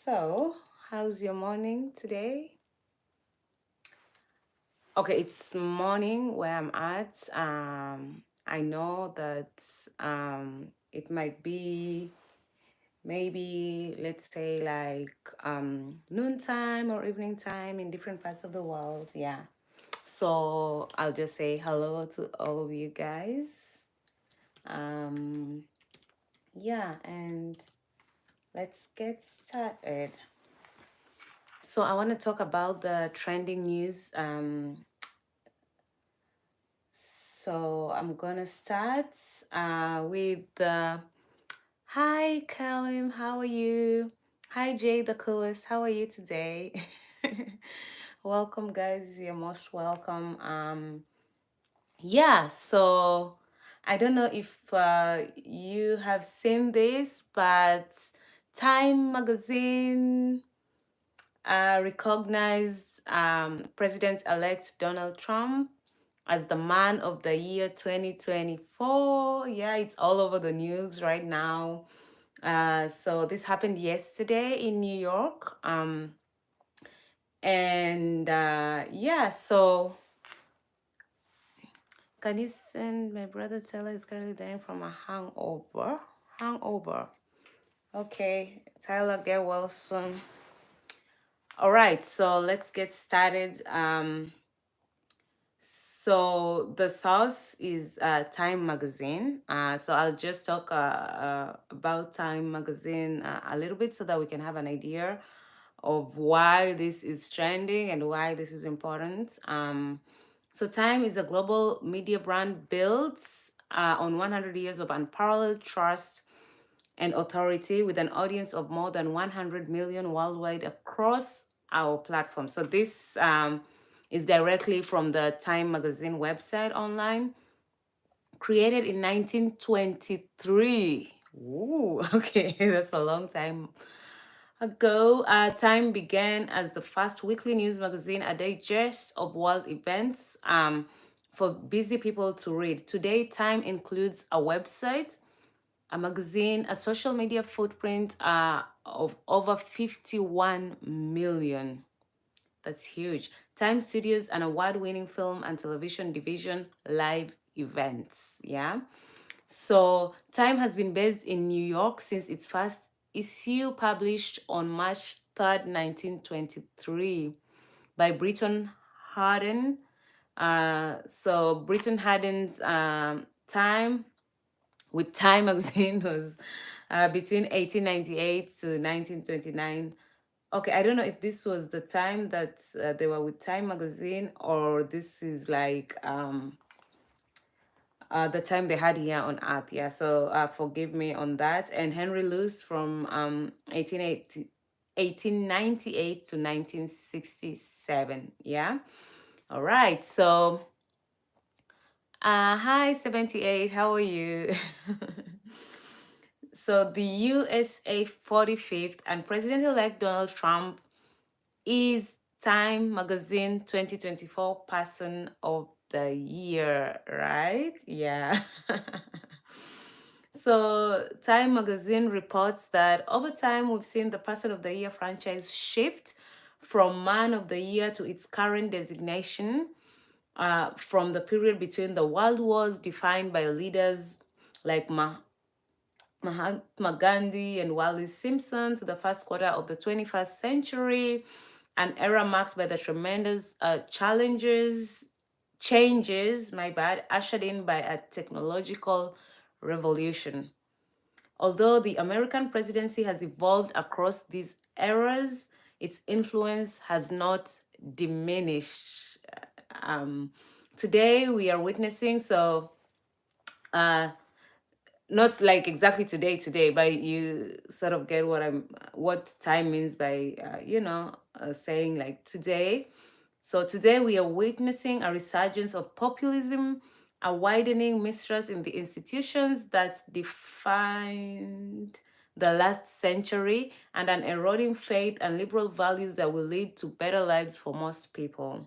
So, how's your morning today? Okay, it's morning where I'm at. I know that it might be maybe, let's say, like noontime or evening time in different parts of the world. Yeah. So, I'll just say hello to all of you guys. Um, yeah, and let's get started. So I want to talk about the trending news. So I'm gonna start with the hi Caityln, how are you? Hi Jay the coolest, how are you today? Welcome guys, you're most welcome. Yeah, so I don't know if you have seen this, but Time magazine recognized President-elect Donald Trump as the man of the year 2024. Yeah, it's all over the news right now. So this happened yesterday in New York. And yeah, so can you send my brother Taylor is currently dying from a hangover? Hangover. Okay, Tyler, get well soon. All right, so let's get started. So the source is Time Magazine. So I'll just talk about Time Magazine a little bit so that we can have an idea of why this is trending and why this is important. So Time is a global media brand built on 100 years of unparalleled trust and authority with an audience of more than 100 million worldwide across our platform. So this is directly from the Time Magazine website online, created in 1923. Ooh, okay, that's a long time ago. Time began as the first weekly news magazine, a digest of world events for busy people to read. Today, Time includes a website, a magazine, a social media footprint of over 51 million. That's huge. Time Studios, an award-winning film and television division, live events. Yeah. So Time has been based in New York since its first issue published on March 3rd, 1923 by Britton Harden. So Britton Harden's Time with Time magazine was between 1898 to 1929. Okay, I don't know if this was the time that they were with Time magazine or this is like the time they had here on Earth. Yeah, so forgive me on that. And Henry Luce from 1898 to 1967. Yeah. All right. So, hi, 78. How are you? So the USA 45th and President-elect Donald Trump is Time Magazine 2024 Person of the Year, right? Yeah. So Time Magazine reports that over time we've seen the Person of the Year franchise shift from Man of the Year to its current designation from the period between the world wars defined by leaders like Mahatma Gandhi and Wallace Simpson to the first quarter of the 21st century, an era marked by the tremendous changes, my bad, ushered in by a technological revolution. Although the American presidency has evolved across these eras, its influence has not diminished. Um, Today, we are witnessing, uh, not like exactly today, but you sort of get what time means by saying like today. So today we are witnessing a resurgence of populism, a widening mistrust in the institutions that defined the last century, and an eroding faith and liberal values that will lead to better lives for most people.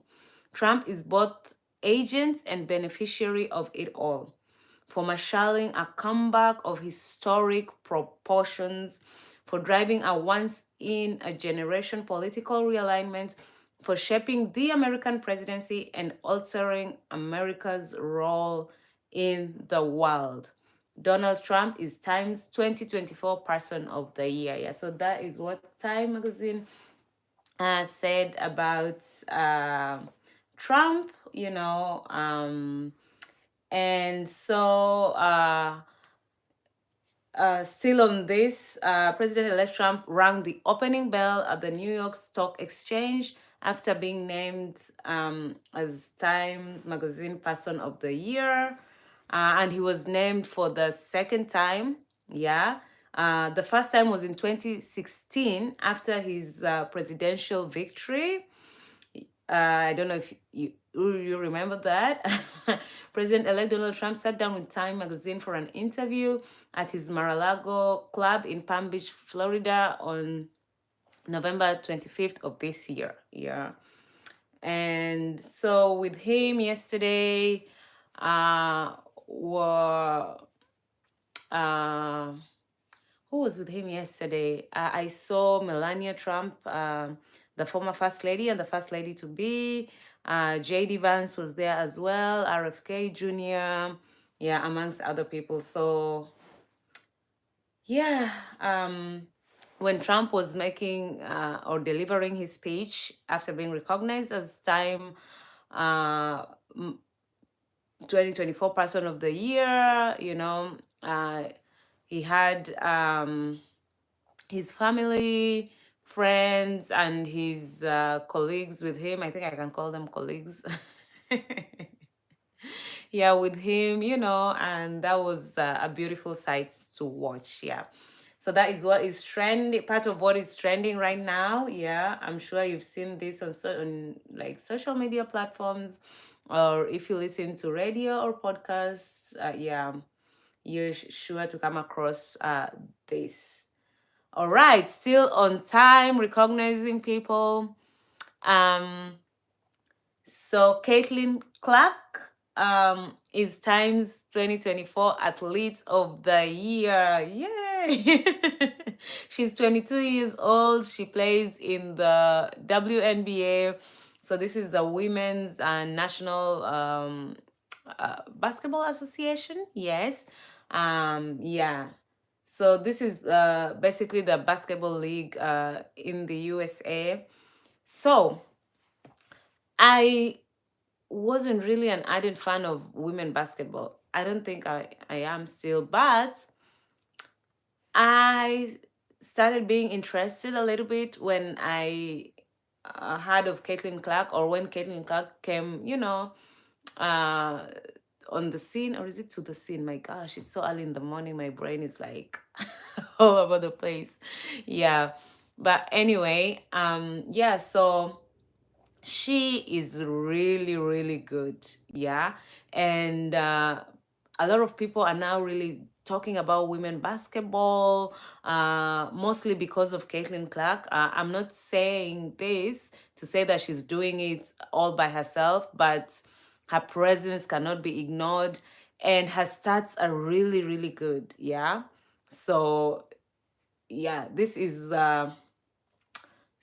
Trump is both agent and beneficiary of it all, for marshalling a comeback of historic proportions, for driving a once in a generation political realignment, for shaping the American presidency and altering America's role in the world. Donald Trump is Time's 2024 Person of the Year. Yeah, so that is what Time magazine said about Trump, and so still on this, President-elect Trump rang the opening bell at the New York Stock Exchange after being named as Times Magazine Person of the Year. And he was named for the second time. Yeah. The first time was in 2016 after his presidential victory. I don't know if you remember that. President-elect Donald Trump sat down with Time magazine for an interview at his Mar-a-Lago club in Palm Beach, Florida on November 25th of this year. Yeah. And so with him yesterday were who was with him yesterday? I saw Melania Trump, the former First Lady and the First Lady to be. J.D. Vance was there as well, RFK Jr., yeah, amongst other people. So, yeah, when Trump was making or delivering his speech after being recognized as Time 2024 Person of the Year, he had his family, friends, and his colleagues with him. I think I can call them colleagues. Yeah, with him, and that was a beautiful sight to watch. Yeah. So that is what is trending, part of what is trending right now. Yeah, I'm sure you've seen this on certain like social media platforms, or if you listen to radio or podcasts, yeah, you're sure to come across this. All right, still on time, recognizing people. Um, so Caityln Clark is Times 2024 Athlete of the Year. Yay! She's 22 years old. She plays in the WNBA. So this is the Women's National Basketball Association. Yes. Yeah. So this is basically the basketball league in the USA. So I wasn't really an ardent fan of women basketball. I don't think I am still, but I started being interested a little bit when I heard of Caitlin Clark, or when Caitlin Clark came, uh, on the scene. Or is it to the scene? My gosh, it's so early in the morning. My brain is like all over the place. Yeah. But anyway, yeah, so she is really, really good. Yeah. And a lot of people are now really talking about women basketball, mostly because of Caitlin Clark. I'm not saying this to say that she's doing it all by herself, but her presence cannot be ignored. And her stats are really, really good. Yeah. So, yeah, this is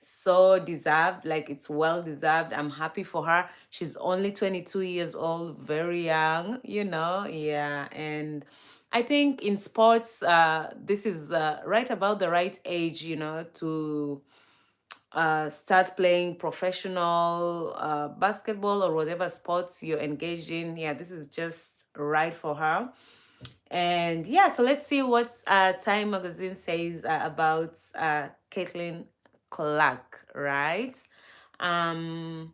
so deserved, like it's well deserved. I'm happy for her. She's only 22 years old, very young, yeah. And I think in sports, this is right about the right age, to start playing professional basketball or whatever sports you're engaged in. Yeah, this is just right for her. And yeah, so let's see what Time Magazine says about Caitlin Clark, right? Um,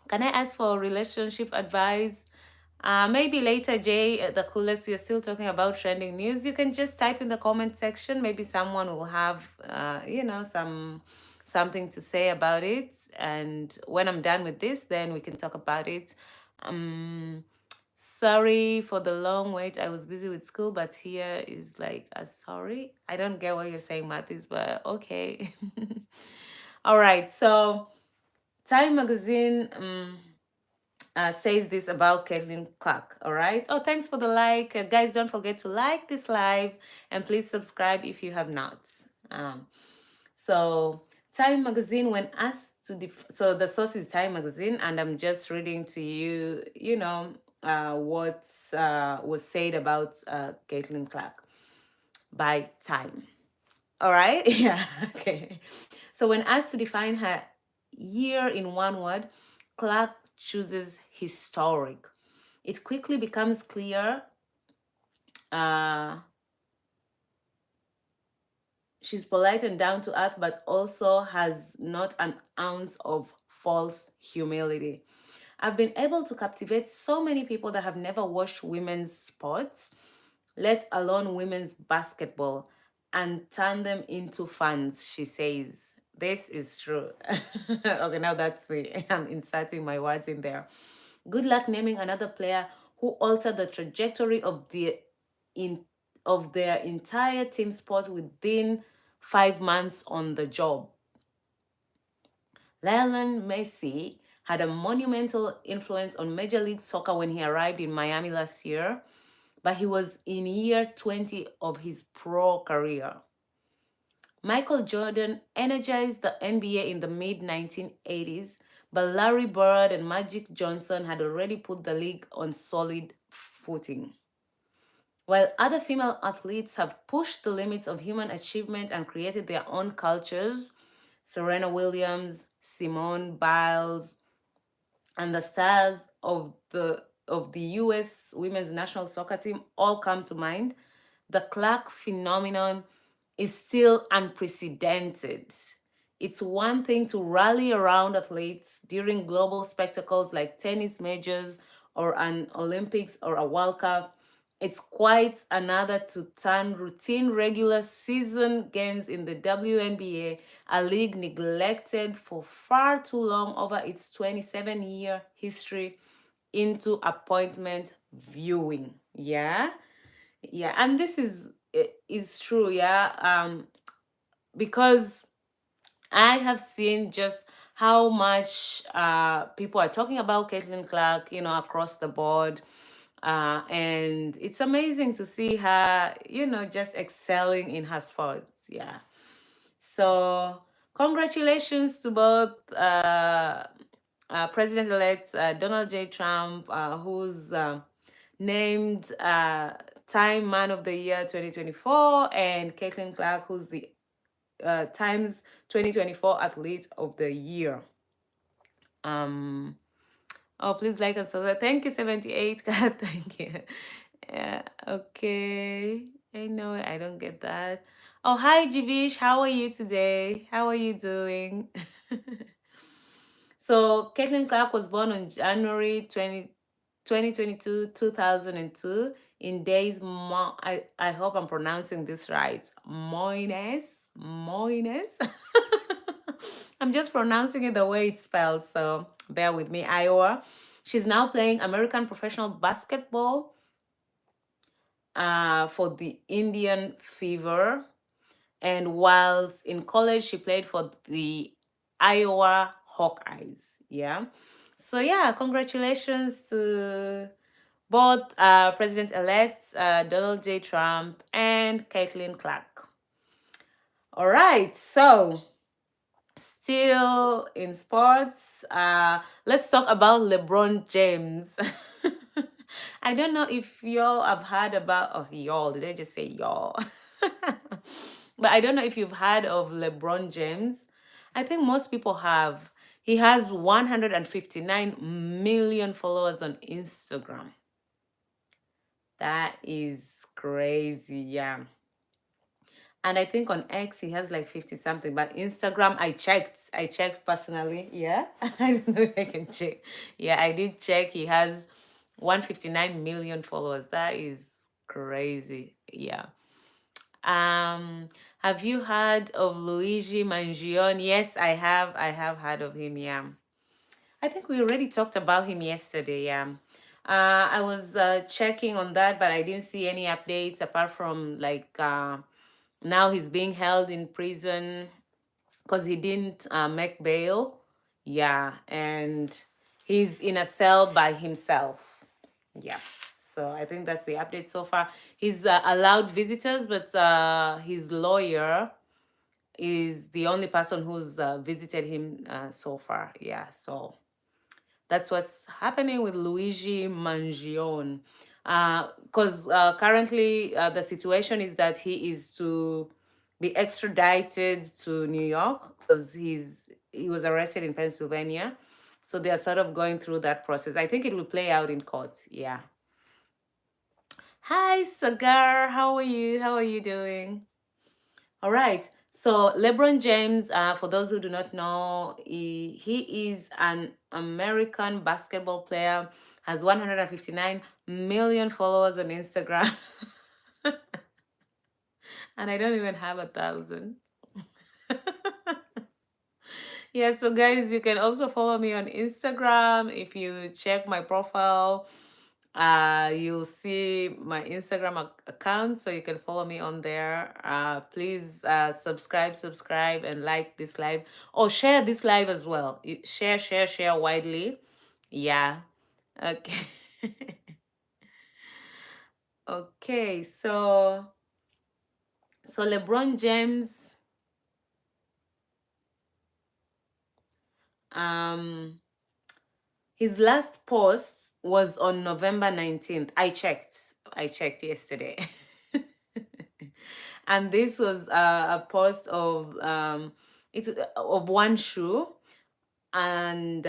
can I ask for relationship advice? Maybe later, Jay, the coolest, you're still talking about trending news. You can just type in the comment section. Maybe someone will have, something to say about it. And when I'm done with this, then we can talk about it. Um, Sorry for the long wait. I was busy with school, but here is like a sorry. I don't get what you're saying, Mathis, but okay. All right. So Time Magazine says this about Kevin Clark. All right. Oh, thanks for the like. Guys, don't forget to like this live and please subscribe if you have not. Um, so Time Magazine, when asked to so the source is Time Magazine, and I'm just reading to you, what was said about Caitlin Clark by Time. All right, yeah, okay. So when asked to define her year in one word, Clark chooses historic. It quickly becomes clear uh, she's polite and down to earth, but also has not an ounce of false humility. I've been able to captivate so many people that have never watched women's sports, let alone women's basketball, and turn them into fans, she says. This is true. Okay, now that's me. I'm inserting my words in there. Good luck naming another player who altered the trajectory in of their entire team sport within 5 months on the job. Lionel Messi had a monumental influence on Major League Soccer when he arrived in Miami last year, but he was in year 20 of his pro career. Michael Jordan energized the NBA in the mid 1980s, but Larry Bird and Magic Johnson had already put the league on solid footing. While other female athletes have pushed the limits of human achievement and created their own cultures, Serena Williams, Simone Biles, and the stars of the US women's national soccer team all come to mind, the Clark phenomenon is still unprecedented. It's one thing to rally around athletes during global spectacles like tennis majors or an Olympics or a World Cup. It's quite another to turn routine regular season games in the WNBA, a league neglected for far too long over its 27-year history, into appointment viewing. Yeah? Yeah, and this is true, yeah. Because I have seen just how much people are talking about Caitlin Clark, across the board. And it's amazing to see her, just excelling in her sports. Yeah. So, congratulations to both President-elect Donald J. Trump, who's named Time Man of the Year 2024, and Caitlin Clark, who's the Times 2024 Athlete of the Year. Oh, please like and subscribe. Thank you, 78. God, thank you. Yeah, okay. I know I don't get that. Oh, hi, Jivish. How are you today? How are you doing? So, Caitlin Clark was born on January 2022, 2002, in days, I hope I'm pronouncing this right, Moines. I'm just pronouncing it the way it's spelled, so bear with me, Iowa. She's now playing American professional basketball for the Indian Fever. And whilst in college, she played for the Iowa Hawkeyes. Yeah. So, yeah, congratulations to both President-elect Donald J. Trump and Caitlin Clark. All right. So, still in sports, let's talk about LeBron James. I don't know if y'all have heard about, oh, y'all, did I just say y'all? But I don't know if you've heard of LeBron James. I think most people have. He has 159 million followers on Instagram. That is crazy, yeah. And I think on X he has like 50 something, but Instagram I checked personally. Yeah. I don't know if I can check. Yeah, I did check. He has 159 million followers. That is crazy. Yeah. Have you heard of Luigi Mangione? Yes, I have. I have heard of him, yeah. I think we already talked about him yesterday, yeah. I was checking on that, but I didn't see any updates apart from like now he's being held in prison because he didn't make bail. Yeah, and he's in a cell by himself. Yeah. So I think that's the update so far. He's allowed visitors, but his lawyer is the only person who's visited him so far. Yeah, so that's what's happening with Luigi Mangione. Because currently the situation is that he is to be extradited to New York because he was arrested in Pennsylvania. So they are sort of going through that process. I think it will play out in court. Yeah. Hi, Sagar. How are you? How are you doing? All right. So LeBron James, for those who do not know, he is an American basketball player, has 159 million followers on Instagram, and I don't even have 1,000. Yeah, so guys, you can also follow me on Instagram. If you check my profile, you'll see my Instagram account, so you can follow me on there. Please subscribe, and like this live. Oh, share this live as well. Share widely. Yeah. Okay. Okay. So LeBron James, um, his last post was on November 19th. I checked yesterday. And this was a post of it's of one shoe, and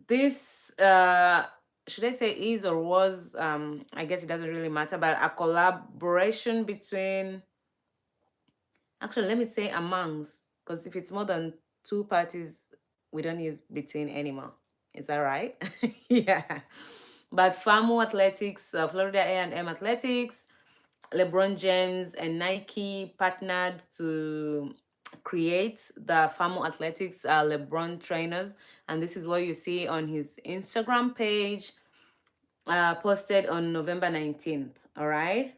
this should I say is or was, I guess it doesn't really matter, but a collaboration between, actually let me say amongst, because if it's more than two parties, we don't use between anymore. Is that right? Yeah. But FAMU Athletics, Florida A&M Athletics, LeBron James and Nike partnered to create the FAMU Athletics LeBron trainers. And this is what you see on his Instagram page, posted on November 19th. All right.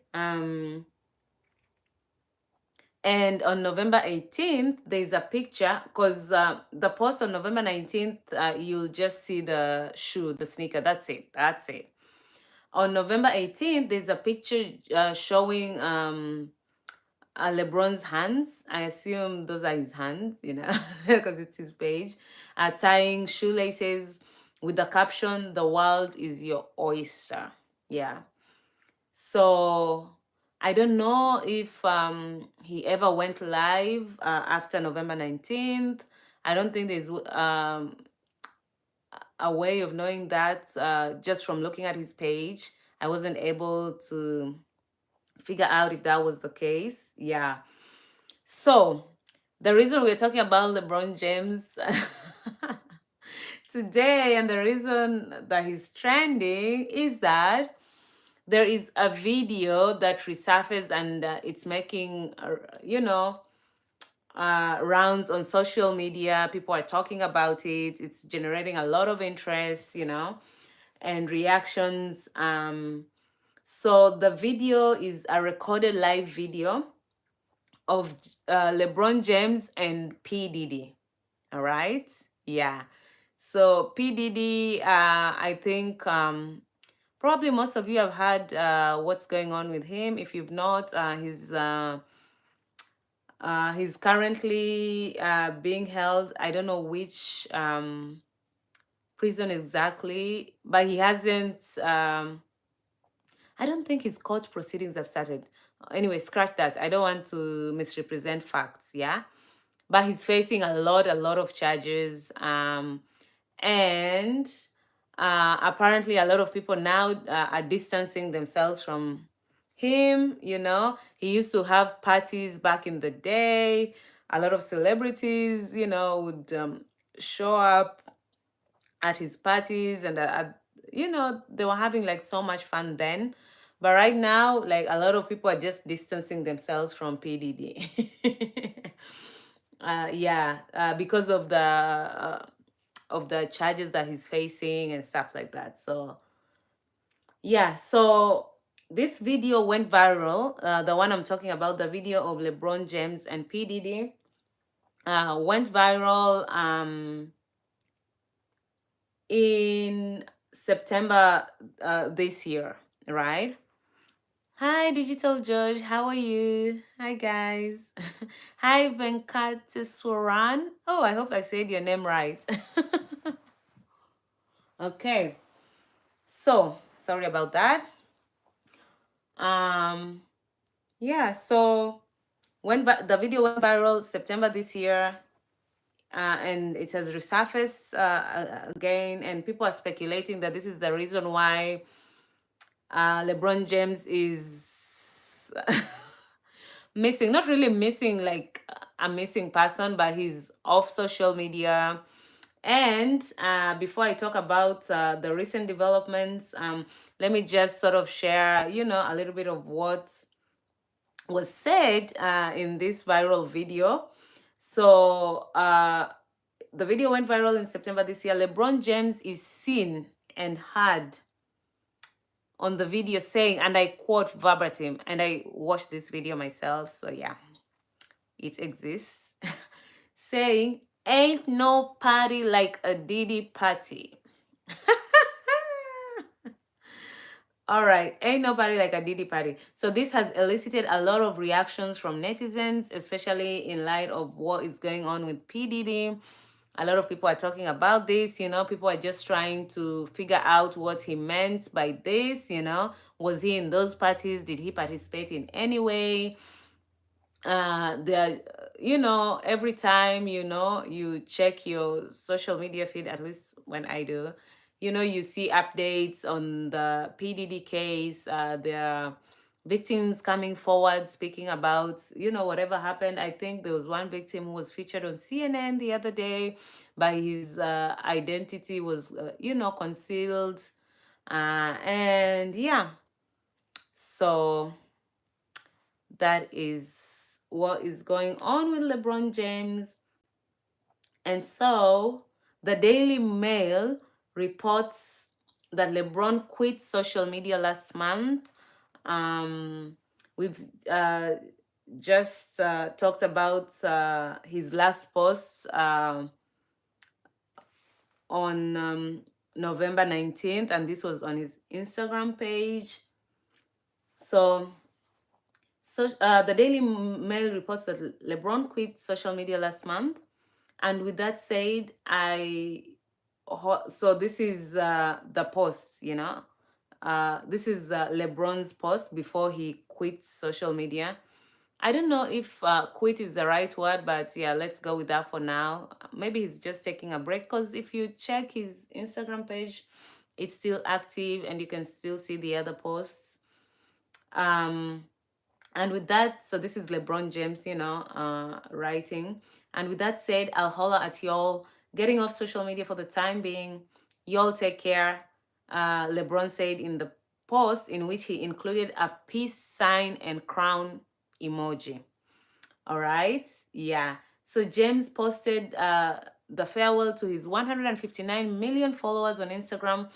And on November 18th, there's a picture, because the post on November 19th, you'll just see the shoe, the sneaker. That's it. That's it. On November 18th, there's a picture showing LeBron's hands. I assume those are his hands, because it's his page, tying shoelaces with the caption, "The world is your oyster." Yeah. So I don't know if he ever went live after November 19th. I don't think there's a way of knowing that just from looking at his page. I wasn't able to figure out if that was the case. Yeah. So the reason we're talking about LeBron James today, and the reason that he's trending, is that there is a video that resurfaced, and it's making rounds on social media. People are talking about it. It's generating a lot of interest, and reactions. So the video is a recorded live video of LeBron James and P Diddy. All right. Yeah. So P Diddy, I think probably most of you have heard what's going on with him. If you've not, he's currently being held. I don't know which prison exactly, but he hasn't. I don't think his court proceedings have started. Anyway, scratch that. I don't want to misrepresent facts. Yeah, but he's facing a lot of charges. And apparently a lot of people now are distancing themselves from him. He used to have parties back in the day. A lot of celebrities, would show up at his parties, and they were having like so much fun then. But right now, like, a lot of people are just distancing themselves from PDD. Yeah, because of the charges that he's facing and stuff like that. So yeah, so this video went viral. The one I'm talking about, the video of LeBron James and P Diddy, went viral in September this year, right? Hi, Digital George. How are you? Hi, guys. Hi, Venkateswaran. Oh, I hope I said your name right. Okay. So, sorry about that. Um, yeah, so the video went viral September this year, and it has resurfaced again, and people are speculating that this is the reason why LeBron James is missing, not really missing like a missing person, but he's off social media. And before I talk about the recent developments, let me just sort of share, a little bit of what was said in this viral video. So the video went viral in September this year. LeBron James is seen and heard on the video saying, and I quote verbatim, and I watched this video myself, so yeah, it exists, saying, "Ain't no party like a Diddy party." All right, ain't nobody like a Diddy party. So this has elicited a lot of reactions from netizens, especially in light of what is going on with P. Diddy. A lot of people are talking about this, people are just trying to figure out what he meant by this. Was he in those parties? Did he participate in any way? Every time, you check your social media feed, at least when I do, you see updates on the PDD case. There are victims coming forward speaking about, whatever happened. I think there was one victim who was featured on CNN the other day, but his identity was, concealed. And yeah, so that is what is going on with LeBron James. And so the Daily Mail reports that LeBron quit social media last month. We've just talked about his last post on November 19th, and this was on his Instagram page. So the Daily Mail reports that LeBron quit social media last month. And with that said, so this is the post. This is LeBron's post before he quit social media. I don't know if quit is the right word, but yeah, let's go with that for now. Maybe he's just taking a break, because if you check his Instagram page, it's still active and you can still see the other posts. And with that, so this is LeBron James, writing. And with that said, I'll holler at y'all. Getting off social media for the time being. Y'all take care. LeBron said in the post, in which he included a peace sign and crown emoji. All right. Yeah. So James posted the farewell to his 159 million followers on Instagram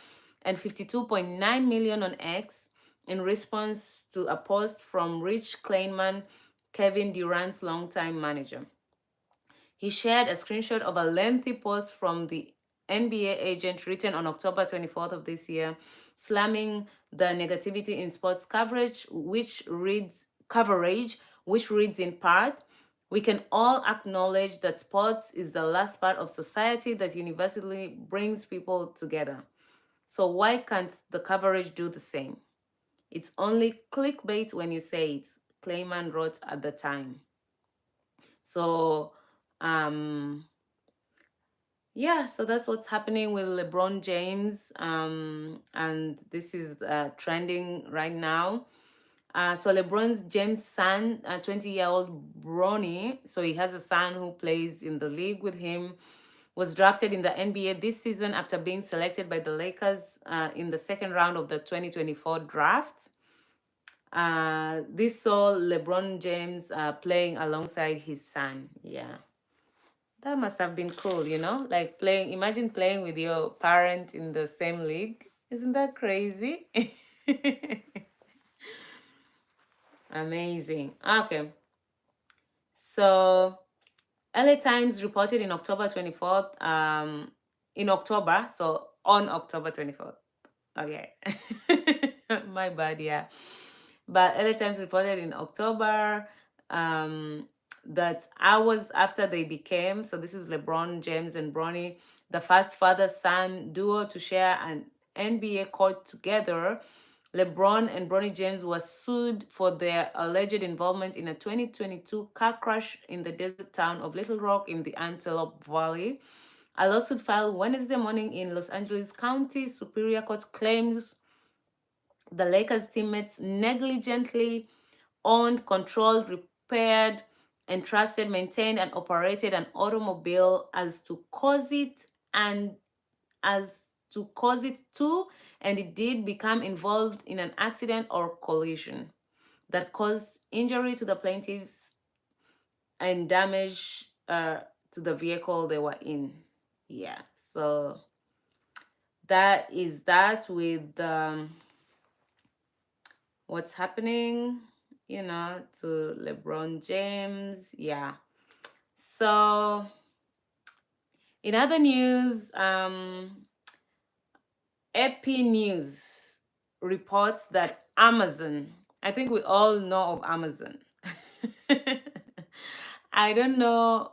and 52.9 million on X in response to a post from Rich Kleinman, Kevin Durant's longtime manager. He shared a screenshot of a lengthy post from the NBA agent written on October 24th of this year, slamming the negativity in sports which reads in part, "We can all acknowledge that sports is the last part of society that universally brings people together. So why can't the coverage do the same? It's only clickbait when you say it," Clayman wrote at the time. So, yeah, so that's what's happening with LeBron James. And this is trending right now. So LeBron James' son, 20-year-old Bronny, so he has a son who plays in the league with him, was drafted in the NBA this season after being selected by the Lakers in the second round of the 2024 draft. This saw LeBron James playing alongside his son. Yeah. That must have been cool, like imagine playing with your parent in the same league. Isn't that crazy? Amazing. Okay. So LA Times reported in October 24th, on October 24th. Okay. My bad, yeah. But LA Times reported in October um, that hours after they became, so this is LeBron James and Bronny, the first father-son duo to share an NBA court together, LeBron and Bronny James were sued for their alleged involvement in a 2022 car crash in the desert town of Little Rock in the Antelope Valley. A lawsuit filed Wednesday morning in Los Angeles County Superior Court claims the Lakers teammates negligently owned, controlled, repaired, entrusted, maintained, and operated an automobile and as to cause it to, and it did become involved in an accident or collision that caused injury to the plaintiffs and damage to the vehicle they were in. Yeah, so that is that with what's happening, to LeBron James. Yeah. So in other news, AP News reports that Amazon, I think we all know of Amazon. I don't know.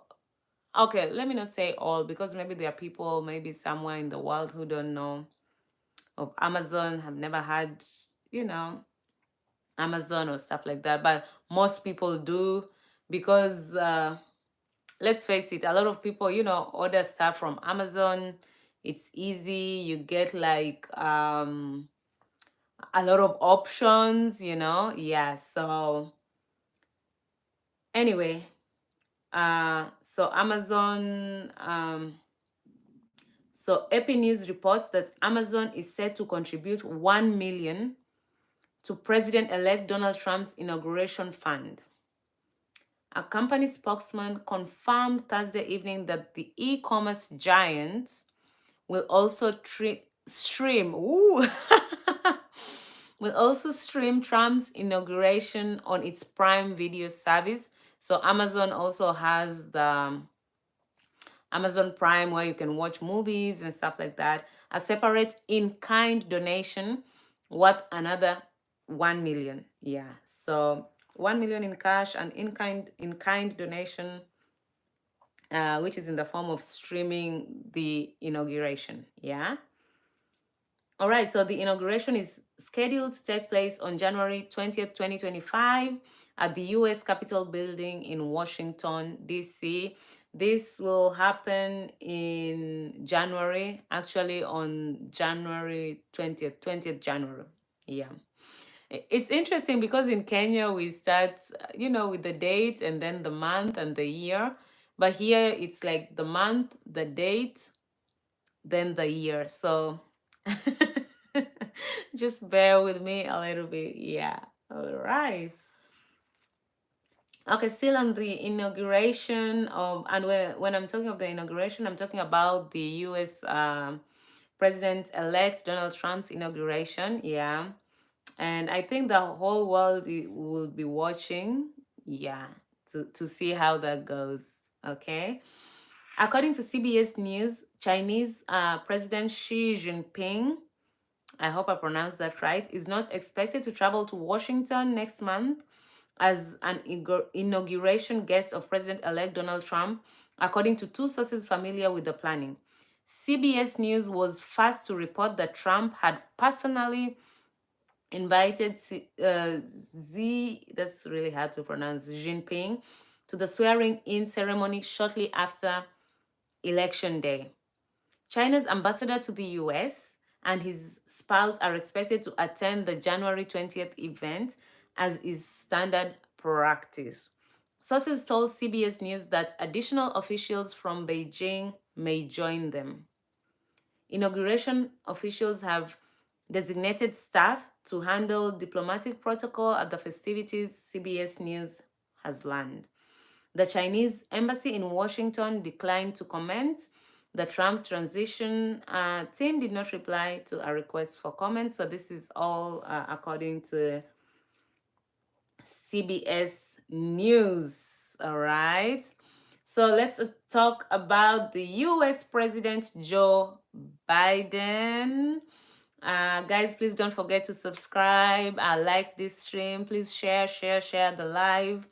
Okay, let me not say all because maybe there are people, maybe somewhere in the world who don't know of Amazon, have never had, you know, Amazon or stuff like that. But most people do because let's face it, a lot of people, order stuff from Amazon. It's easy. You get like a lot of options, Yeah. So anyway, so Amazon, so AP News reports that Amazon is set to contribute 1 million to President-elect Donald Trump's inauguration fund. A company spokesman confirmed Thursday evening that the e-commerce giant will also stream ooh, will also stream Trump's inauguration on its Prime Video service. So Amazon also has the Amazon Prime where you can watch movies and stuff like that. A separate in-kind donation worth another 1 million. Yeah. So 1 million in cash and in kind donation, which is in the form of streaming the inauguration. Yeah. All right, so the inauguration is scheduled to take place on January 20th, 2025 at the US Capitol building in Washington, D.C. This will happen in January, actually on January 20th January. Yeah. It's interesting because in Kenya we start, with the date and then the month and the year. But here it's like the month, the date, then the year. So just bear with me a little bit. Yeah. All right. Okay, still on the inauguration of, and when I'm talking of the inauguration, I'm talking about the US President-elect Donald Trump's inauguration. Yeah. And I think the whole world will be watching. Yeah. To see how that goes. Okay. According to CBS News, Chinese President Xi Jinping, I hope I pronounced that right, is not expected to travel to Washington next month as an inauguration guest of President-elect Donald Trump, according to two sources familiar with the planning. CBS News was first to report that Trump had personally invited that's really hard to pronounce, Jinping, to the swearing-in ceremony shortly after Election Day. China's ambassador to the US and his spouse are expected to attend the January 20th event, as is standard practice. Sources told CBS News that additional officials from Beijing may join them. Inauguration officials have designated staff to handle diplomatic protocol at the festivities, CBS News has learned. The Chinese embassy in Washington declined to comment. The Trump transition team did not reply to a request for comment. So this is all according to CBS News. All right. So let's talk about the US President Joe Biden. Guys, please don't forget to subscribe. Like this stream. Please share the live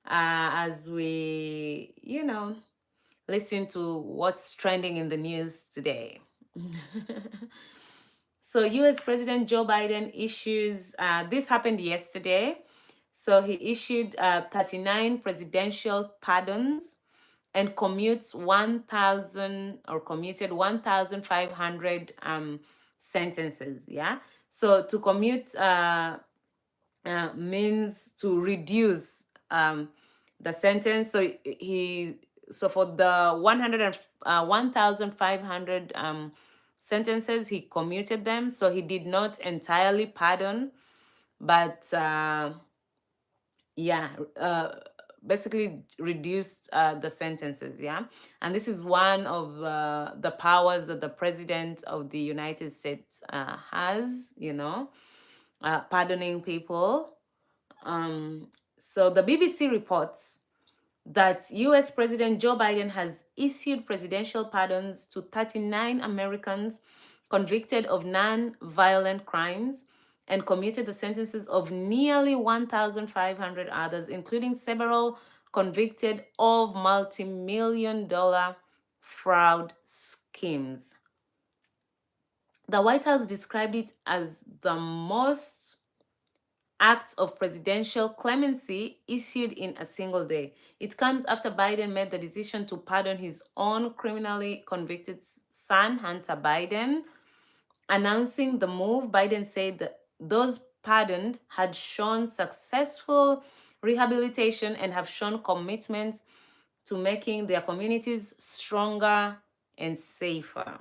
as we, listen to what's trending in the news today. So, US President Joe Biden issues, this happened yesterday. So, he issued 39 presidential pardons and commuted 1,500 sentences. Yeah. So, to commute means to reduce the sentence. So for the 1,500 sentences, he commuted them. So he did not entirely pardon, but yeah, basically reduced the sentences. Yeah, and this is one of the powers that the president of the United States has. Pardoning people. So the BBC reports that US President Joe Biden has issued presidential pardons to 39 Americans convicted of non-violent crimes and commuted the sentences of nearly 1,500 others, including several convicted of multi-million-dollar fraud schemes. The White House described it as the most acts of presidential clemency issued in a single day. It comes after Biden made the decision to pardon his own criminally convicted son, Hunter Biden. Announcing the move, Biden said that those pardoned had shown successful rehabilitation and have shown commitment to making their communities stronger and safer.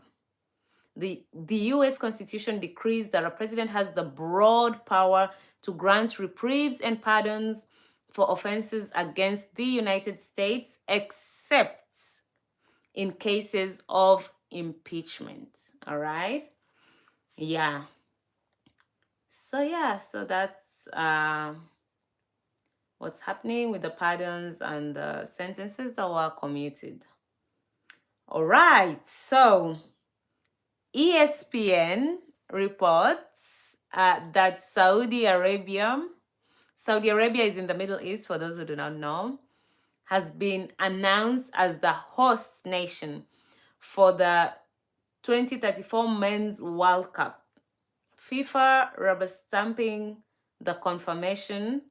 The US Constitution decrees that a president has the broad power to grant reprieves and pardons for offenses against the United States, except in cases of impeachment. All right? Yeah. So that's what's happening with the pardons and the sentences that were commuted. All right. So ESPN reports that Saudi Arabia is in the Middle East, for those who do not know, has been announced as the host nation for the 2034 Men's World Cup. FIFA rubber stamping the confirmation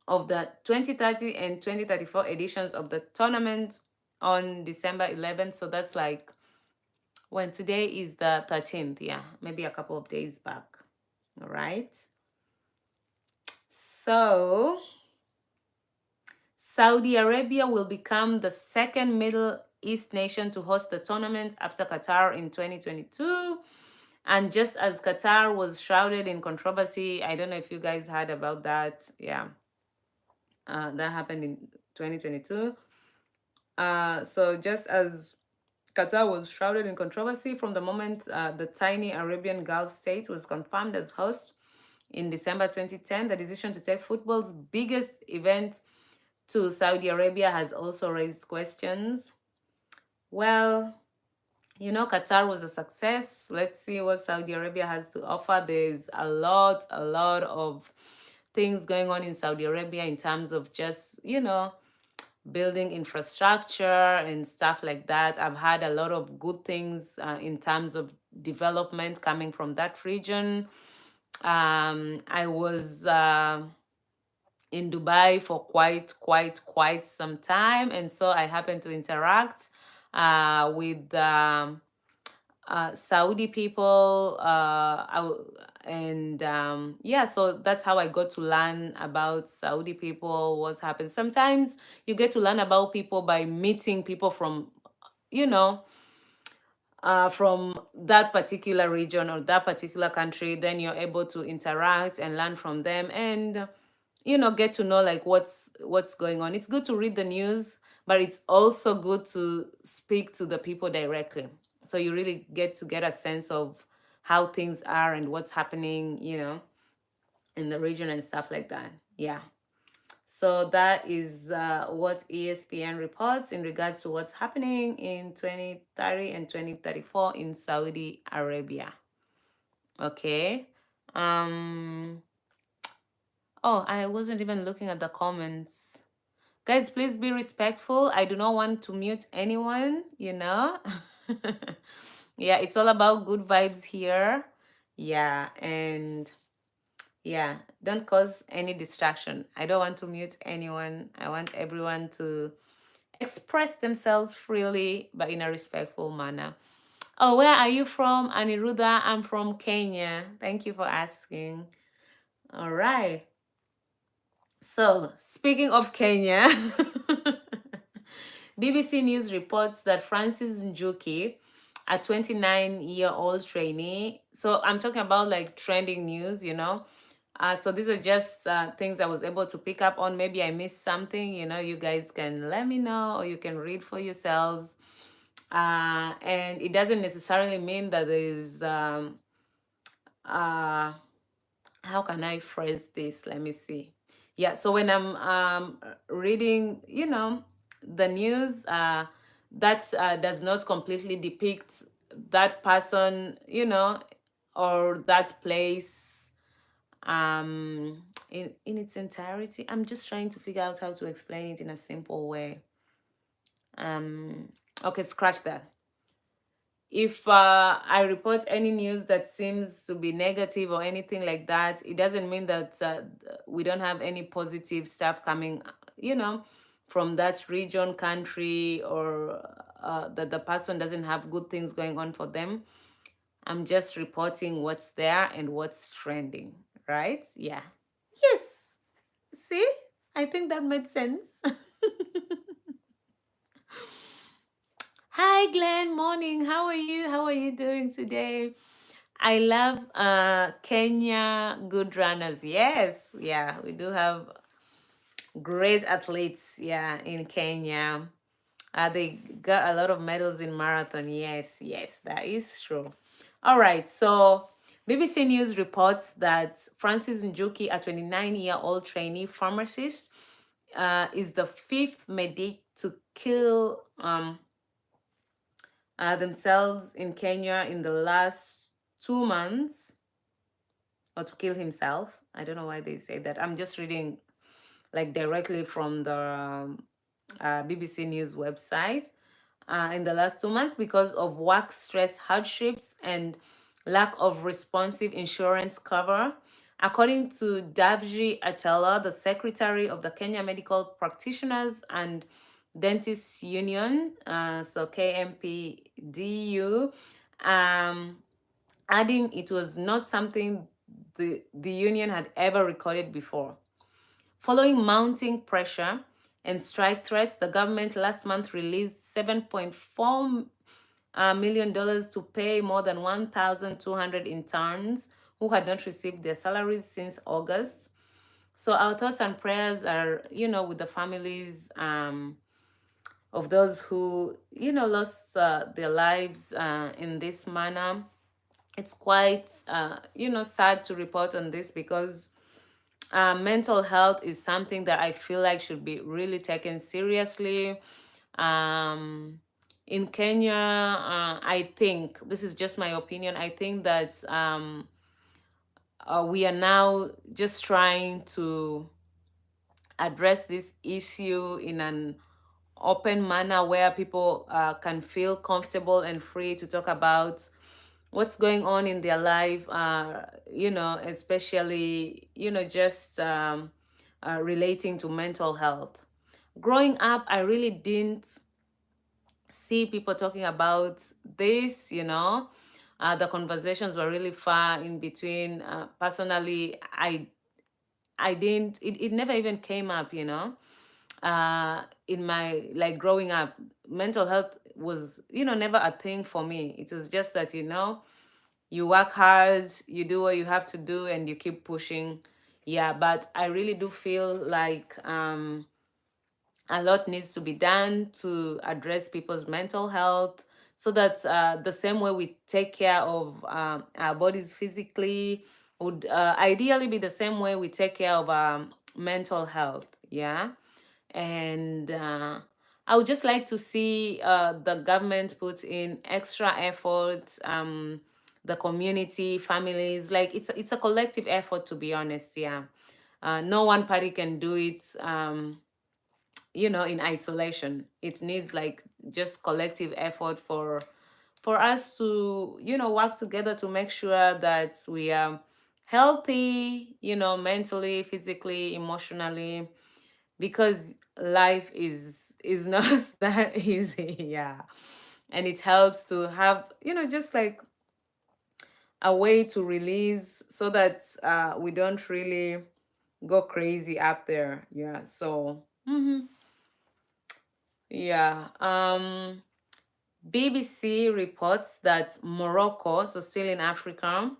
of the 2030 and 2034 editions of the tournament on December 11th. So that's like when today is the 13th, yeah, maybe a couple of days back. All right. So Saudi Arabia will become the second Middle East nation to host the tournament after Qatar in 2022. And just as Qatar was shrouded in controversy, I don't know if you guys heard about that. Yeah, that happened in 2022. So just as Qatar was shrouded in controversy from the moment the tiny Arabian Gulf state was confirmed as host in December 2010, the decision to take football's biggest event to Saudi Arabia has also raised questions. Well, Qatar was a success. Let's see what Saudi Arabia has to offer. There's a lot of things going on in Saudi Arabia in terms of just, building infrastructure and stuff like that. I've had a lot of good things in terms of development coming from that region. I was in Dubai for quite some time, and so I happened to interact with Saudi people, and yeah, so that's how I got to learn about Saudi people, what's happened. Sometimes you get to learn about people by meeting people from, from that particular region or that particular country. Then you're able to interact and learn from them, and get to know like what's going on. It's good to read the news, but it's also good to speak to the people directly, so you really get a sense of how things are and what's happening in the region and stuff like that. Yeah, so that is what ESPN reports in regards to what's happening in 2030 and 2034 in Saudi Arabia. Okay. Um, oh, I wasn't even looking at the comments. Guys, please be respectful. I do not want to mute anyone, you know. Yeah, it's all about good vibes here. Yeah, and yeah, don't cause any distraction. I don't want to mute anyone. I want everyone to express themselves freely, but in a respectful manner. Oh, where are you from, Aniruddha? I'm from Kenya. Thank you for asking. All right. So, speaking of Kenya, BBC News reports that Francis Njuki, a 29-year-old trainee, so I'm talking about like trending news, you know. So these are just things I was able to pick up on. Maybe I missed something, you know, you guys can let me know or you can read for yourselves. And it doesn't necessarily mean that there is uh, how can I phrase this? Let me see. Yeah, so when I'm reading, you know, the news, that does not completely depict that person, you know, or that place in its entirety. I'm just trying to figure out how to explain it in a simple way. Okay, scratch that. If I report any news that seems to be negative or anything like that, it doesn't mean that we don't have any positive stuff coming, you know, from that region, country, or that the person doesn't have good things going on for them. I'm just reporting what's there and what's trending, right? Yeah. Yes. See? I think that made sense. Hi, Glenn. Morning. How are you? How are you doing today? I love Kenya good runners. Yes, yeah, we do have great athletes. Yeah, in Kenya, they got a lot of medals in marathon. Yes, yes, that is true. All right, so BBC News reports that Francis Njuki, a 29-year-old trainee pharmacist, is the fifth medic to kill themselves in Kenya in the last 2 months, or to kill himself. I don't know why they say that. I'm just reading like directly from the BBC News website. In the last 2 months because of work stress hardships and lack of responsive insurance cover. According to Davji Atela, the secretary of the Kenya Medical Practitioners and Dentists Union, so KMPDU, um, adding it was not something the union had ever recorded before. Following mounting pressure and strike threats, the government last month released $7.4 million to pay more than 1,200 interns who had not received their salaries since August. So our thoughts and prayers are, you know, with the families of those who, you know, lost their lives in this manner. It's quite, you know, sad to report on this because mental health is something that I feel like should be really taken seriously. Um, in Kenya, I think, this is just my opinion, I think that we are now just trying to address this issue in an open manner where people can feel comfortable and free to talk about what's going on in their life, you know, especially, you know, just relating to mental health. Growing up, I really didn't see people talking about this, you know. The conversations were really far in between. Personally, I didn't, it never even came up, you know. In my, like, growing up, mental health was, you know, never a thing for me. It was just that, you know, you work hard, you do what you have to do, and you keep pushing. Yeah, but I really do feel like a lot needs to be done to address people's mental health so that the same way we take care of our bodies physically would ideally be the same way we take care of mental health. Yeah. And I would just like to see the government put in extra effort, the community, families. Like it's a collective effort, to be honest. Yeah, no one party can do it. In isolation. It needs like just collective effort for us to work together to make sure that we are healthy, mentally, physically, emotionally, because life is not that easy. Yeah, and it helps to have just like a way to release so that we don't really go crazy up there. Yeah, so yeah. BBC reports that Morocco, so still in Africa,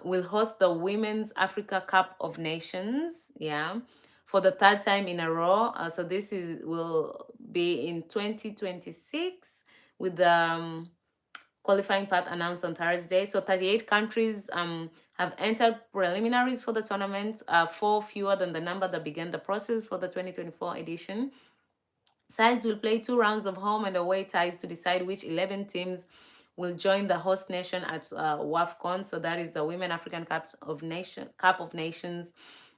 will host the Women's Africa Cup of Nations. Yeah, for the third time in a row. So this is will be in 2026 with the qualifying path announced on Thursday. So 38 countries have entered preliminaries for the tournament, four fewer than the number that began the process for the 2024 edition. Sides will play two rounds of home and away ties to decide which 11 teams will join the host nation at WAFCON. So that is the Women African Cup of Nations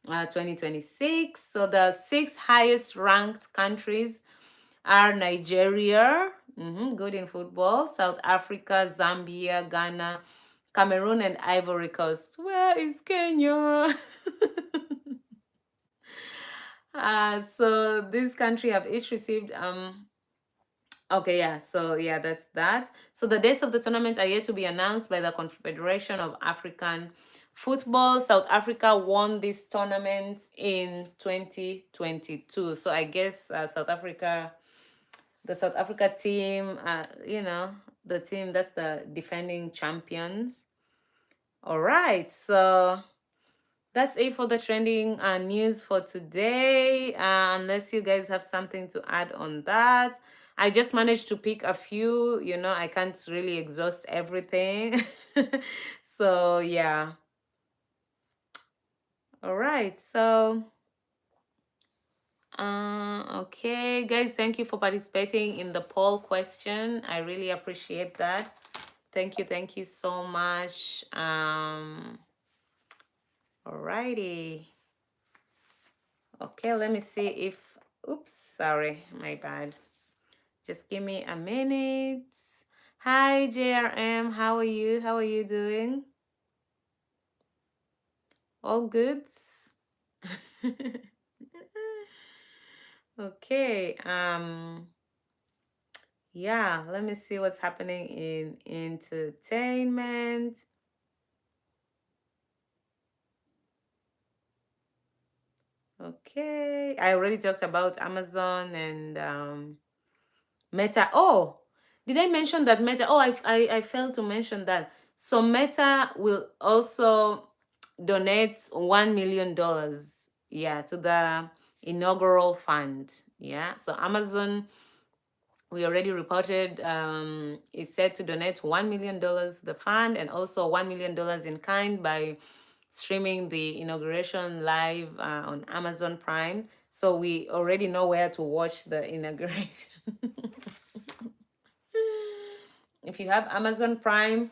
2026. So the six highest ranked countries are Nigeria, good in football, South Africa, Zambia, Ghana, Cameroon, and Ivory Coast. Where is Kenya? So this country have each received okay, yeah. So yeah, that's that. So the dates of the tournament are yet to be announced by the Confederation of African Football. South Africa won this tournament in 2022. So I guess the South Africa team, the team that's the defending champions. All right. So that's it for the trending news for today. Unless you guys have something to add on that. I just managed to pick a few, I can't really exhaust everything. So, yeah. All right. So, okay, guys, thank you for participating in the poll question. I really appreciate that. Thank you so much. Alrighty. Okay, let me see if, oops, sorry, my bad. Just give me a minute. Hi, JRM, how are you? How are you doing? All good? Okay, yeah, let me see what's happening in entertainment. Okay, I already talked about Amazon and Meta. Oh, did I mention that Meta? Oh, I failed to mention that. So Meta will also donate $1 million, yeah, to the inaugural fund. Yeah. So Amazon, we already reported, is set to donate $1 million to the fund and also $1 million in kind by streaming the inauguration live on Amazon Prime. So we already know where to watch the inauguration. If you have Amazon Prime,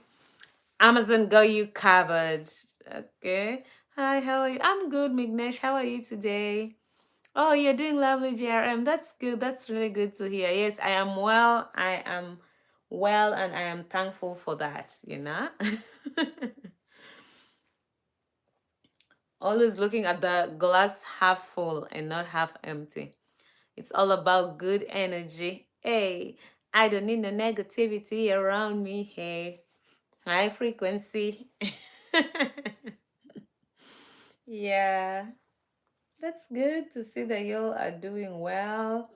Amazon got you covered. Okay. Hi, how are you? I'm good, Mignesh. How are you today? Oh, you're doing lovely, JRM. That's good. That's really good to hear. Yes, I am well. I am well, and I am thankful for that. Always looking at the glass half full and not half empty. It's all about good energy. Hey, I don't need no negativity around me. Hey, high frequency. Yeah, that's good to see that you are doing well.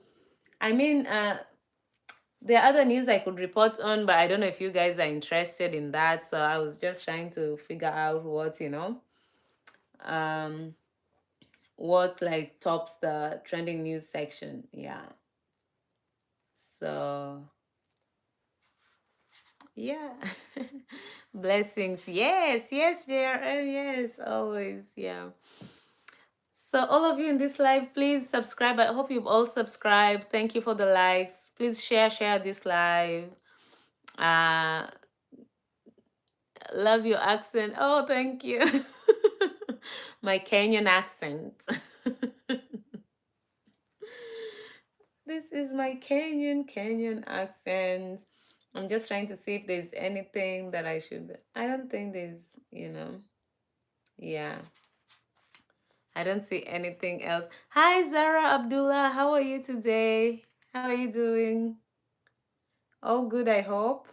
I mean, there are other news I could report on, but I don't know if you guys are interested in that. So I was just trying to figure out um, what like tops the trending news section. Yeah. So yeah. Blessings. Yes, yes, dear. Oh, yes, always. Yeah. So all of you in this live, please subscribe. I hope you've all subscribed. Thank you for the likes. Please share this live. Uh Love your accent. Oh, thank you. My Kenyan accent. This is my Kenyan accent. I'm just trying to see if there's anything that I should. I don't think there's. Yeah. I don't see anything else. Hi, Zara Abdullah. How are you today? How are you doing? All good, I hope.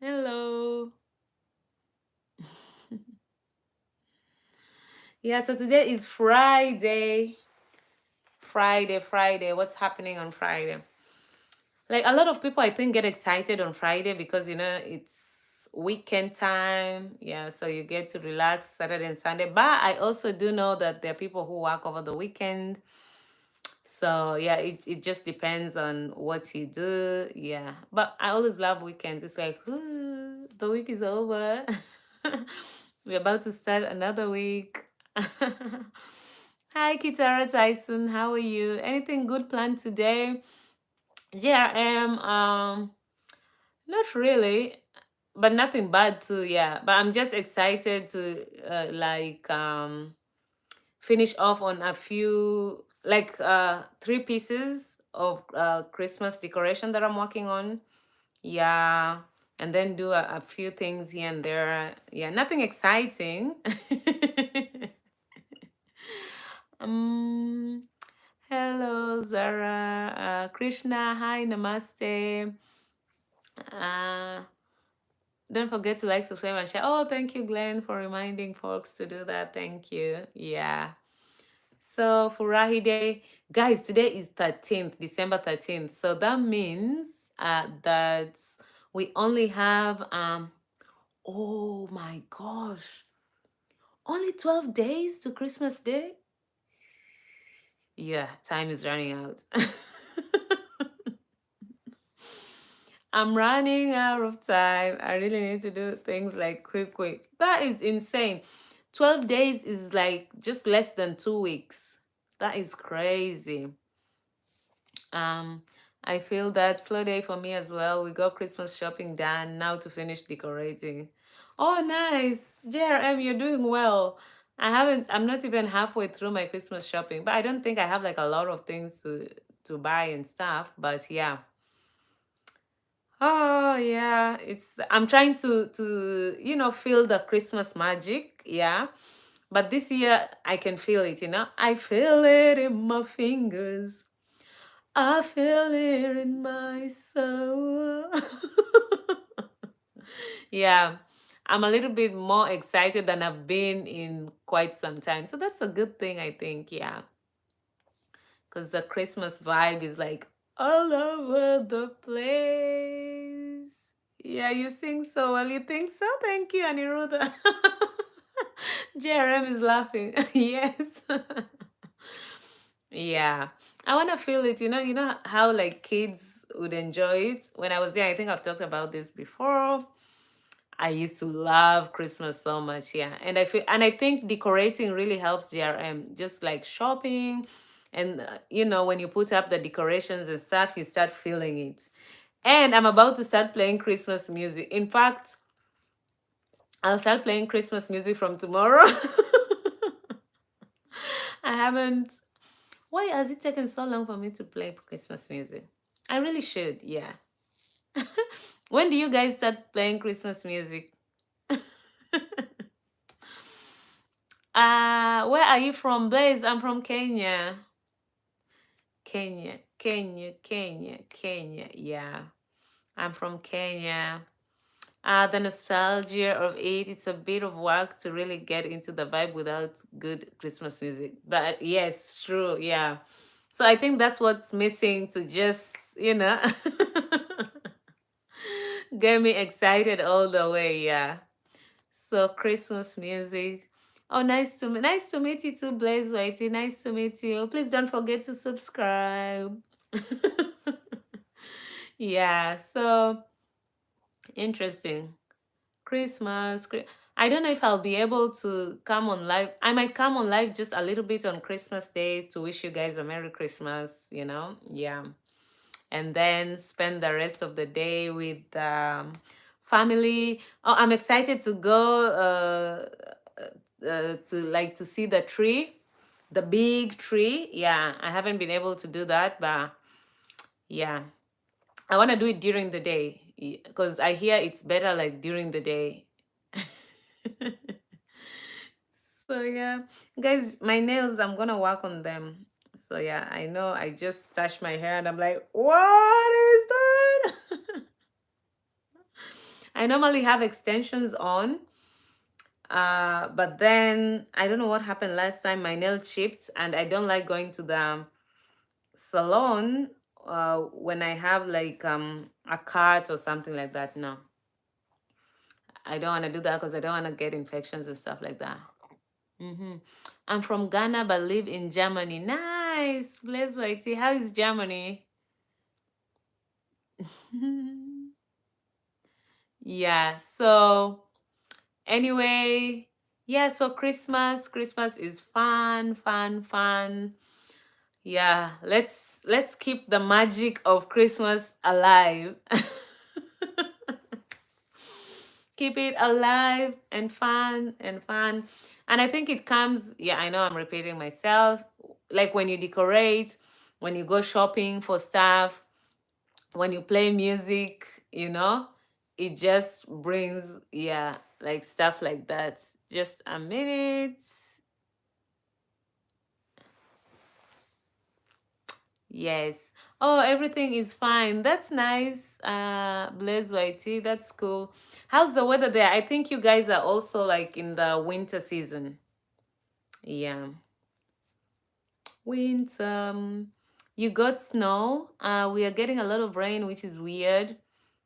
Hello. Yeah, so today is Friday. Friday. What's happening on Friday? Like a lot of people, I think, get excited on Friday because, it's weekend time. Yeah, so you get to relax Saturday and Sunday. But I also do know that there are people who work over the weekend. So yeah, it just depends on what you do. Yeah. But I always love weekends. It's like, ooh, the week is over. We're about to start another week. Hi, Kitara Tyson. How are you? Anything good planned today? Yeah, not really, but nothing bad too. Yeah, but I'm just excited to finish off on a few like three pieces of Christmas decoration that I'm working on. Yeah, and then do a few things here and there. Yeah, nothing exciting. um, Hello, Zara. Krishna, hi, namaste. Uh, don't forget to like, subscribe, and share. Oh, thank you, Glenn, for reminding folks to do that. Thank you. Yeah. So Furahi Day, guys, today is 13th, December 13th. So that means that we only have oh my gosh, only 12 days to Christmas Day. Yeah, time is running out. I'm running out of time. I really need to do things like quick. That is insane. 12 days is like just less than 2 weeks. That is crazy. Um, I feel that slow day for me as well. We got Christmas shopping done. Now to finish decorating. Oh, nice. JRM, you're doing well. I'm not even halfway through my Christmas shopping, but I don't think I have like a lot of things to buy and stuff. But yeah. Oh yeah, I'm trying to feel the Christmas magic, yeah. But this year I can feel it. I feel it in my fingers. I feel it in my soul. Yeah. I'm a little bit more excited than I've been in quite some time. So that's a good thing, I think, yeah. Because the Christmas vibe is like all over the place. Yeah, you sing so well. You think so? Thank you, Aniruddha. JRM is laughing. Yes. Yeah. I want to feel it. You know how like kids would enjoy it. When I was there, I think I've talked about this before. I used to love Christmas so much, yeah. And I think decorating really helps GRM. Just like shopping, and when you put up the decorations and stuff, you start feeling it. And I'm about to start playing Christmas music. In fact, I'll start playing Christmas music from tomorrow. I haven't. Why has it taken so long for me to play Christmas music? I really should, yeah. When do you guys start playing Christmas music? Where are you from, Blaze? I'm from Kenya. Kenya. Yeah, I'm from Kenya. The nostalgia of it, it's a bit of work to really get into the vibe without good Christmas music. But yes, true, yeah. So I think that's what's missing to just get me excited all the way, yeah. So Christmas music. Oh, nice to meet you too, Blaze Whitey. Nice to meet you. Please don't forget to subscribe. Yeah, so interesting. Christmas. I don't know if I'll be able to come on live. I might come on live just a little bit on Christmas Day to wish you guys a Merry Christmas, you know? Yeah. And then spend the rest of the day with family. Oh, I'm excited to go to like to see the tree, the big tree. Yeah, I haven't been able to do that, but yeah, I want to do it during the day because I hear it's better like during the day. So yeah, guys, my nails, I'm gonna work on them. So yeah, I know I just touched my hair and I'm like, what is that? I normally have extensions on, but then I don't know what happened last time. My nail chipped, and I don't like going to the salon when I have like a cut or something like that. No, I don't want to do that because I don't want to get infections and stuff like that. Mm-hmm. I'm from Ghana but live in Germany. Nice. Bless Whitey. How is Germany? Yeah. So anyway, yeah, so Christmas is fun, fun, fun. Yeah, let's keep the magic of Christmas alive. Keep it alive and fun and fun. And I think it comes, yeah, I know I'm repeating myself. Like when you decorate, when you go shopping for stuff, when you play music, you know, it just brings, yeah, like stuff like that. Just a minute. Yes. Oh, everything is fine. That's nice. Blaze YT, that's cool. How's the weather there? I think you guys are also like in the winter season. Yeah. Winter. You got snow. We are getting a lot of rain, which is weird.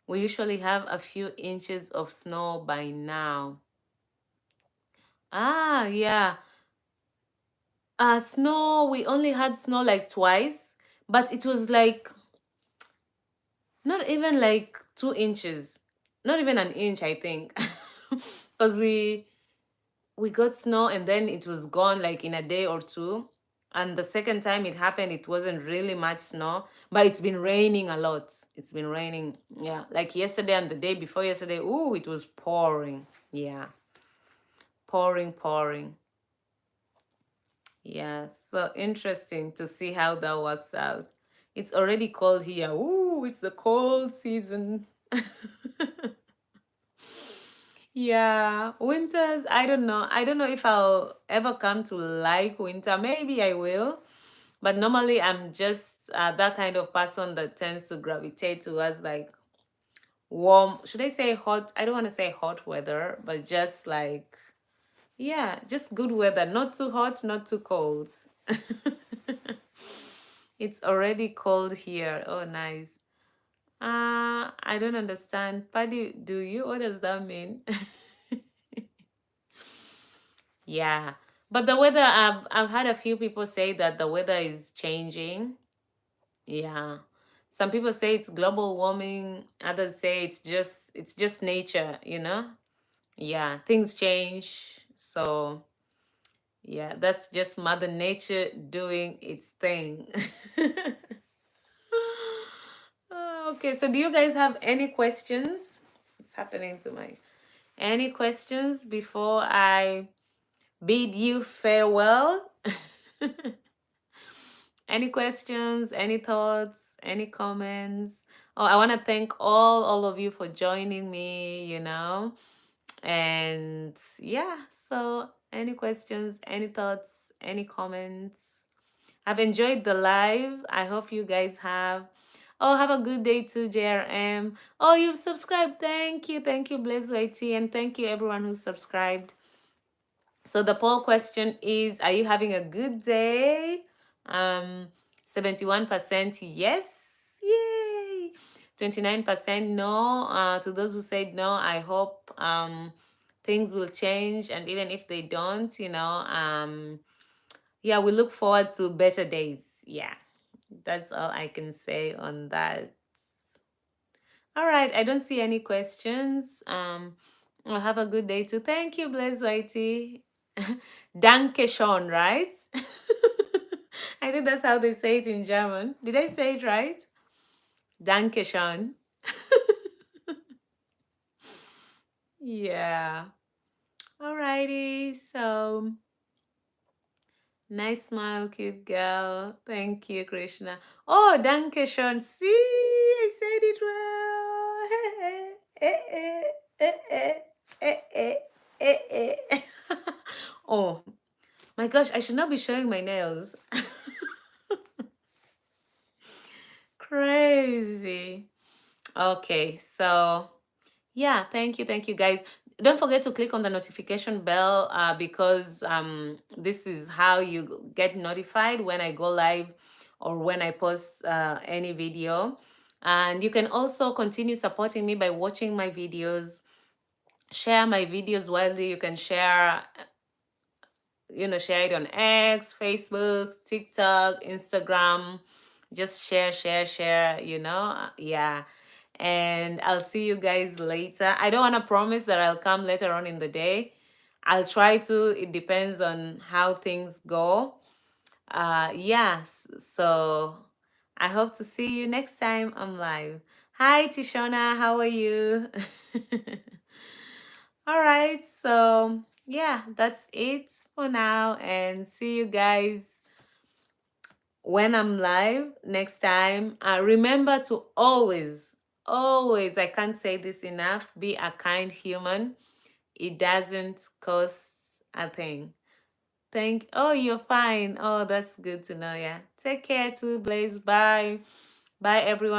We usually have a few inches of snow by now. Ah, yeah. Snow, we only had snow like twice, but it was like not even like 2 inches, not even an inch, I think. Because we got snow and then it was gone like in a day or two. And the second time it happened, it wasn't really much snow, but it's been raining a lot. It's been raining, yeah. Like yesterday and the day before yesterday, ooh, it was pouring. Yeah, pouring, pouring. Yeah, so interesting to see how that works out. It's already cold here. Ooh, it's the cold season. Yeah, winters, I don't know. I don't know if I'll ever come to like winter. Maybe I will. But normally I'm just that kind of person that tends to gravitate towards like warm, should I say hot? I don't want to say hot weather, but just like, yeah, just good weather. Not too hot, not too cold. It's already cold here. Oh, nice. I don't understand. Paddy, do you? What does that mean? Yeah. But the weather, I've had a few people say that the weather is changing. Yeah. Some people say it's global warming, others say it's just nature, you know? Yeah, things change. So, yeah, that's just Mother Nature doing its thing. Okay, so do you guys have any questions? What's happening to my any questions before I bid you farewell? Any questions, any thoughts, any comments? Oh, I want to thank all of you for joining me, you know. And yeah, so any questions, any thoughts, any comments? I've enjoyed the live. I hope you guys have. Oh, have a good day too, JRM. Oh, you've subscribed. Thank you. Thank you, Blaze YT. And thank you, everyone who subscribed. So the poll question is, are you having a good day? 71% yes. Yay. 29% no. To those who said no, I hope things will change. And even if they don't, yeah, we look forward to better days. Yeah, that's all I can say on that. All right, I don't see any questions. Well, have a good day too. Thank you, Blaze Whitey. Danke schon, right? I think that's how they say it in German. Did I say it right? Danke schon. Yeah. Alrighty. So nice smile, cute girl. Thank you, Krishna. Oh, danke schon. See, I said it well. Eh, eh, eh, eh, eh, eh, eh, eh, eh. Oh my gosh, I should not be showing my nails. Crazy. Okay, so yeah, thank you guys. Don't forget to click on the notification bell because this is how you get notified when I go live or when I post any video. And you can also continue supporting me by watching my videos, share my videos widely. You can share, share it on X, Facebook, TikTok, Instagram. Just share, yeah. And I'll see you guys later. I don't want to promise that I'll come later on in the day. I'll try to. It depends on how things go. Yes. So I hope to see you next time I'm live. Hi, Tishona. How are you? All right. So yeah, that's it for now. And see you guys when I'm live next time. Remember to always, I can't say this enough, be a kind human. It doesn't cost a thing. Oh, you're fine. Oh, that's good to know. Yeah. Take care too, Blaze. Bye. Bye, everyone.